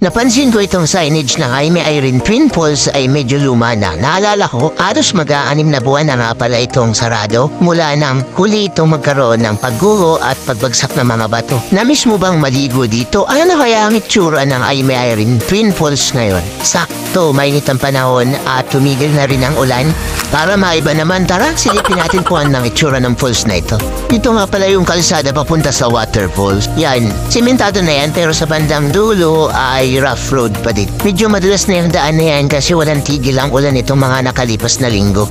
Napansin ko itong signage na Jaime Irene Twin Falls ay medyo luma na. Naalala ko, halos mag-aanim na buwan na nga pala itong sarado mula nang huli itong magkaroon ng pagguho at pagbagsak ng mga bato. Namiss mo bang maligo dito? Ano kaya ang itsura ng Jaime Irene Twin Falls ngayon? Sakto, mainit ang panahon at tumigil na rin ang ulan. Para maiba naman, tara, silipin natin kung anong itsura ng falls na ito. Dito nga pala yung kalsada papunta sa waterfalls. Yan, simentado na yan pero sa bandang dulo ay rough road pa din. Medyo madulas na yung daan na yan kasi walang tigil ang ulan itong mga nakalipas na linggo.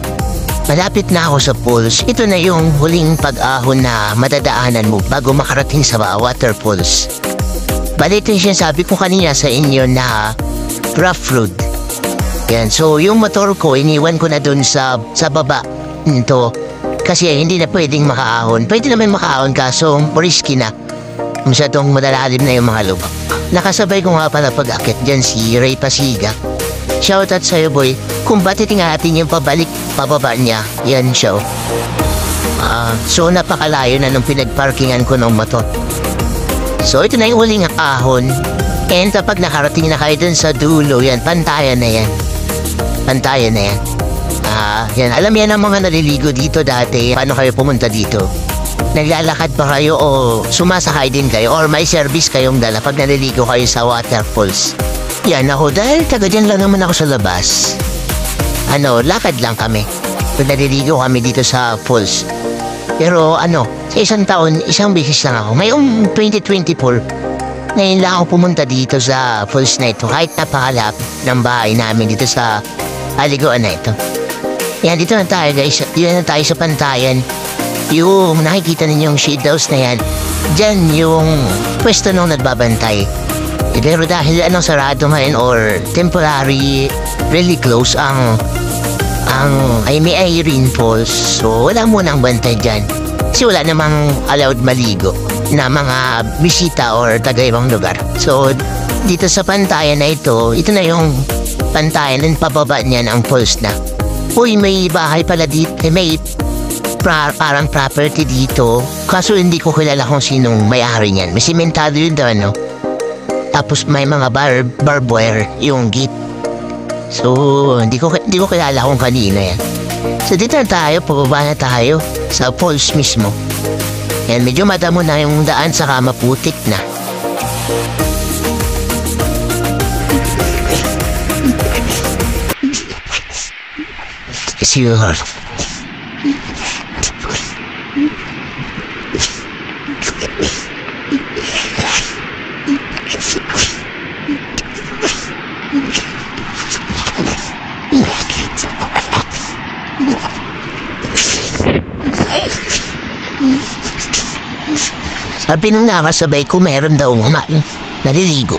Malapit na ako sa falls. Ito na yung huling pag-ahon na madadaanan mo bago makarating sa waterfalls. Bali ito yung sabi ko kanina sa inyo na rough road. Yan, so yung motor ko iniwan ko na dun sa baba nito kasi hindi na pwedeng makaahon. Pwede naman makaahon kaso risky na. Masyadong madalalim na yung mga lubak. Nakasabay ko nga pala pag-akit dyan si Ray Pasiga. Shoutout sa'yo boy. Kung ba't natin yung pababa niya. Yan siya. So napakalayo na nung pinagparkingan ko ng motor. So ito na yung huling ahon. And kapag nakarating na kayo dun sa dulo, yan, pantayan na yan. Pantayan na yan. Yan, alam yan ang mga naliligo dito dati. Paano kayo pumunta dito? Naglalakad pa kayo o sumasakay din kayo or may service kayong dala pag naliligo kayo sa waterfalls. Yan ako, dahil taga dyan lang naman ako sa labas. Lakad lang kami. Pag naliligo kami dito sa falls. Pero sa isang taon, isang beses lang ako. Ngayong 2024, ngayon lang ako pumunta dito sa falls na ito. Kahit napakalap ng bahay namin dito sa aliguan na ito. Yan, dito na tayo guys. Dito na tayo sa pantayan. Yung nakikita ninyong shade house na yan, dyan yung pwesto nung nagbabantay. Pero dahil sarado ngayon or temporary, really close ang Jaime Irene Falls. So wala munang bantay dyan. Kasi wala namang allowed maligo na mga bisita or taga-ibang lugar. So dito sa pantayan na ito na yung pantayan ng pababa niyan ang falls na. Uy, may bahay pala dito. May parang property dito. Kaso hindi ko kilala kung sinong may-ari niyan. May simentado yun daw, Tapos may mga barbed wire yung gate. So, hindi ko kilala kung kanina yan. So, dito na tayo. Pababa na tayo sa falls mismo. Yan, medyo madamo na yung daan saka maputik na. Sure. Sabi nung nakasabay ko meron daw naliligo.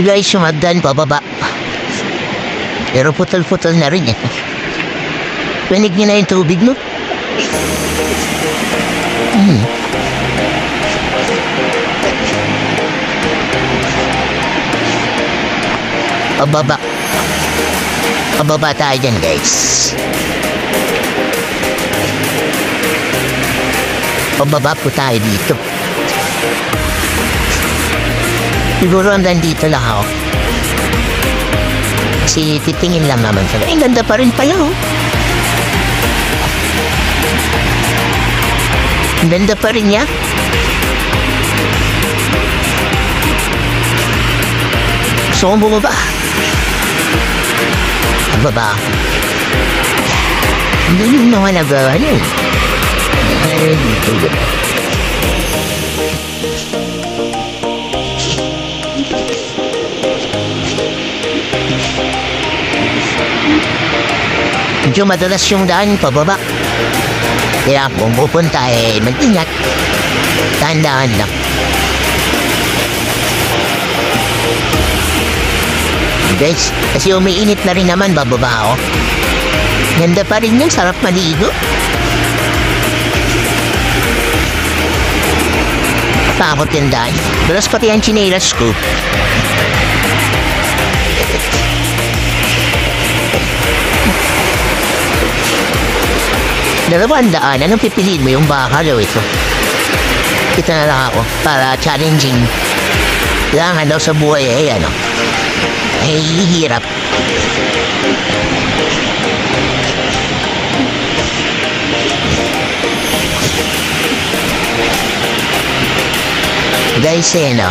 Guys, yung hagdan pababa. Pero putol-putol na rin Panig niyo na yung tubig, no? Pababa. Pababa tayo dyan, guys. Pababa po tayo dito. Siguro hanggang dito lang ako. Kasi titingin lang naman pala. Ang ganda pa rin pala, Ang ganda pa rin niya. Gusto kong bumaba. Baba ako. Hindi yung mga nagawa niyo. Ay, dito. Medyo madalas yung daan pababa. Kaya kung pupunta mag-ingat. Dahan-dahan lang. Guys, kasi umiinit na rin naman, bababa ako. Ganda pa rin yun, sarap maligo. Takot yung daan. Dalas pati ang chinelas ko. Dalawang daan, anong pipiliin mo, yung bakal o ito? Ito na lang ako, para challenging. Kailangan daw sa buhay ano, ay hirap. Guys, no,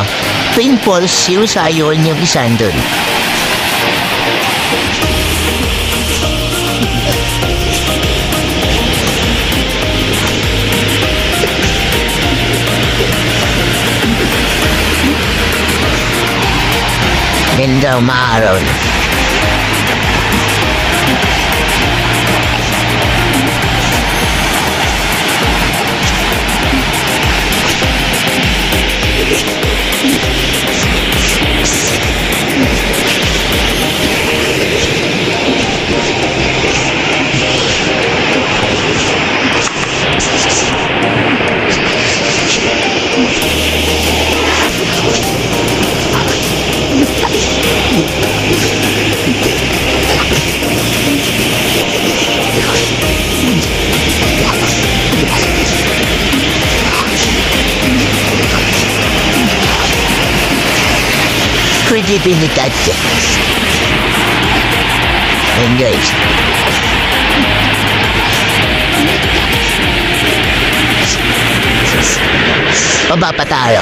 Twin Falls, yung sayon yung isang dun. Ganda umaaraw. Credibilidad. And guys, baba pa tayo.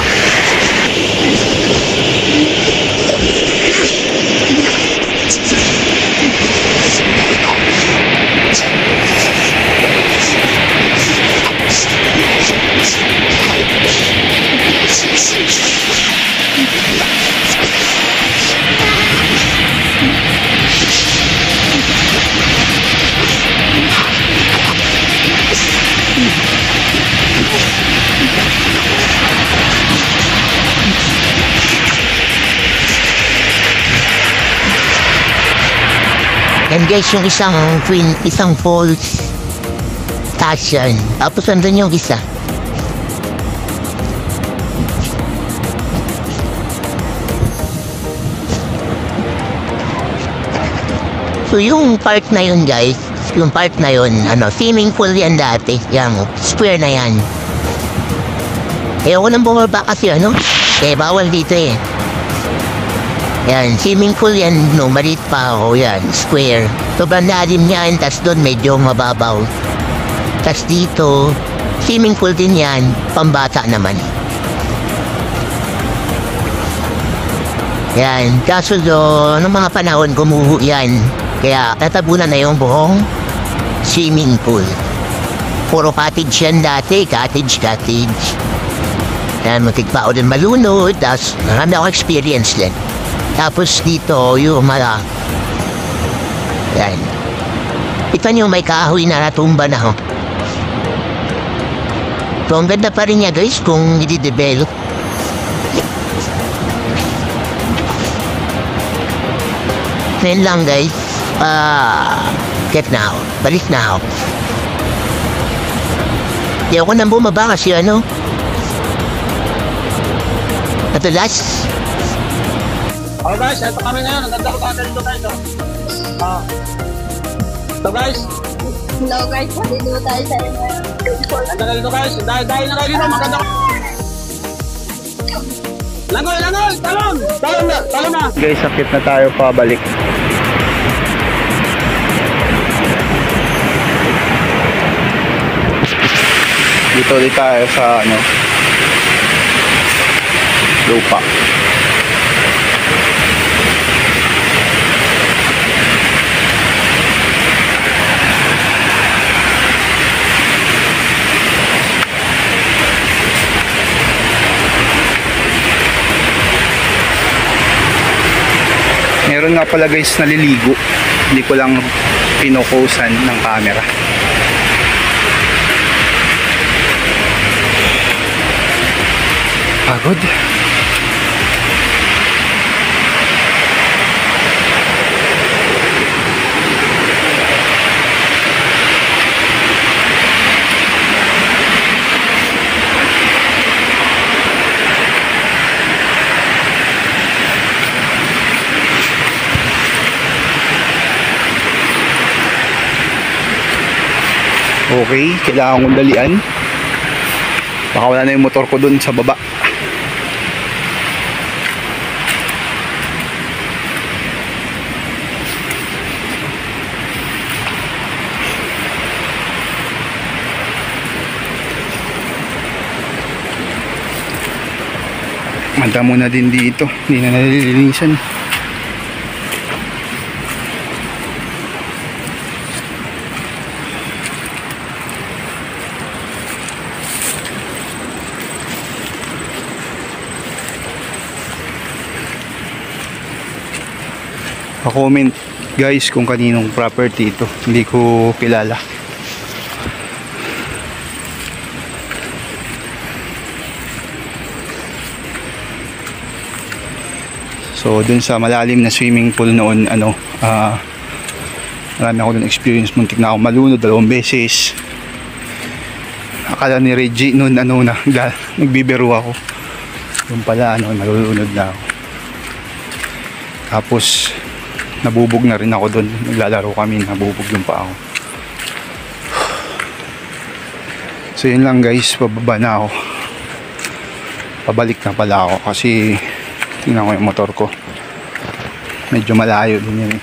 And guys, yung isang falls, taas yan. Tapos nandun yung isa. So yung part na yun guys, yung part na yun, swimming pool yan dati. Yung square na yan. Ayoko nang bumaba kasi bawal dito eh. Yan, swimming pool yan, maliit pa ako yan, square. Sobrang lalim yan, tas doon medyo mababaw. Tas dito, swimming pool din yan, pambata naman. Yan, kaso doon, noong mga panahon gumuho yan. Kaya natabunan na yung buong swimming pool. Puro cottage yan dati, cottage. Yan, muntik pa ako din malunod, tas marami ako experience din. Tapos dito, yung yan. Ito nyo, may kahoy na natumba na So, ang ganda pa rin niya guys kung i-develop. Ngayon lang guys. Get na ako. Balik na ako. Di ako nang bumaba kasi Madalas. Oh guys, ito kami ngayon. Ang ganda ko dito guys. So guys. Hello guys, dito tayo sa inyo. Ang ganda dito guys. Dahil na kayo dito, maganda ko. Langoy! Talon na! Guys, sakit na tayo pabalik. Dito ulit tayo sa lupa. Meron nga pala guys naliligo. Hindi ko lang pinokusan ng camera. Pagod. Okay, kailangan kong dalian. Baka wala na yung motor ko dun sa baba. Madamo na din dito, hindi na nalilinisan. Pa-comment guys kung kaninong property ito, hindi ko kilala. So dun sa malalim na swimming pool noon, marami ako dun experience, muntik na ako malunod 2 beses. Akala ni Reggie noon nagbibiro ako. Yung pala malulunod na ako. Tapos nabubog na rin ako dun, naglalaro kami, nabubog yung pa ako. So yun lang guys, pababa na ako. Pabalik na pala ako kasi tingnan ko yung motor ko, medyo malayo din yun.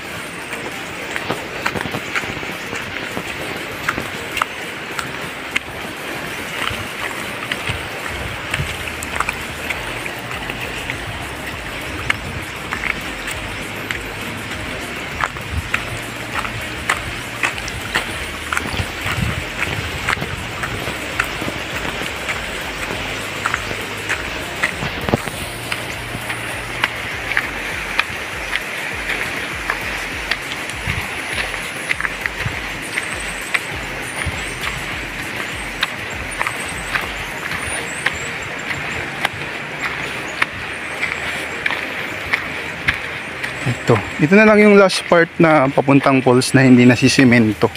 Ito na lang yung last part na papuntang falls na hindi nasisemento.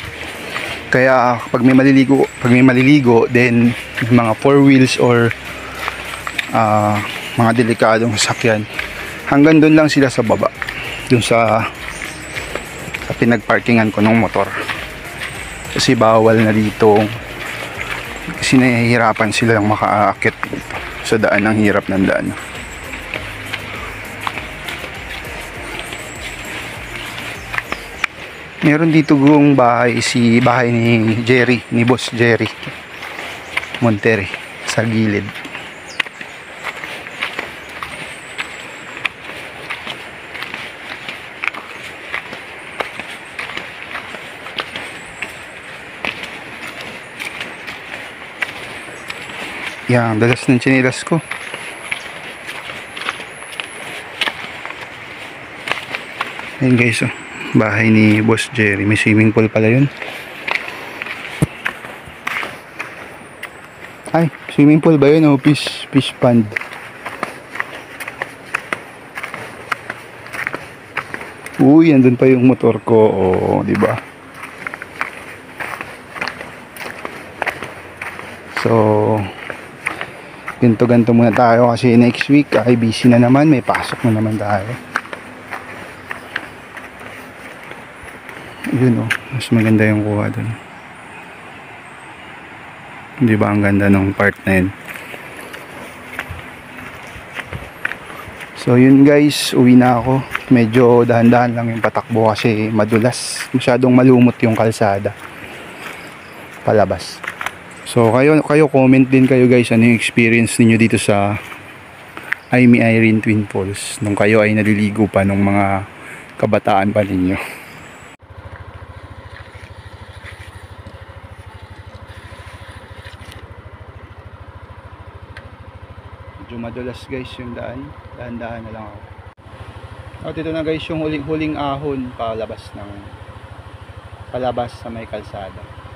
Kaya pag may maliligo, then mga 4 wheels or mga delikadong sasakyan, hanggang doon lang sila sa baba, doon sa pinagparkingan ko ng motor. Kasi bawal na dito, kasi nahihirapan sila lang makaakit sa daan, ang hirap ng daan. Meron dito gong bahay, bahay ni Jerry, ni Boss Jerry Monterrey sa gilid. Yan, dalas ng tsinelas ko. Ayun guys, bahay ni Boss Jerry, may swimming pool pala yun. Ay, swimming pool ba yun o fish pond? Uy, andun pa yung motor ko, di ba? So ganto muna tayo kasi next week ay busy na naman, may pasok na naman tayo. Yun mas maganda yung kuha dun. Di ba ang ganda ng part na yun? So yun guys, uwi na ako. Medyo dahan-dahan lang yung patakbo kasi madulas, masyadong malumot yung kalsada palabas. So kayo comment din kayo guys, ano yung experience niyo dito sa Aimee Irene Twin Falls nung kayo ay naliligo pa nung mga kabataan pa ninyo. Medyo madulas guys yung daan, dahan-dahan na lang ako. At ito na guys yung huling ahon palabas sa may kalsada.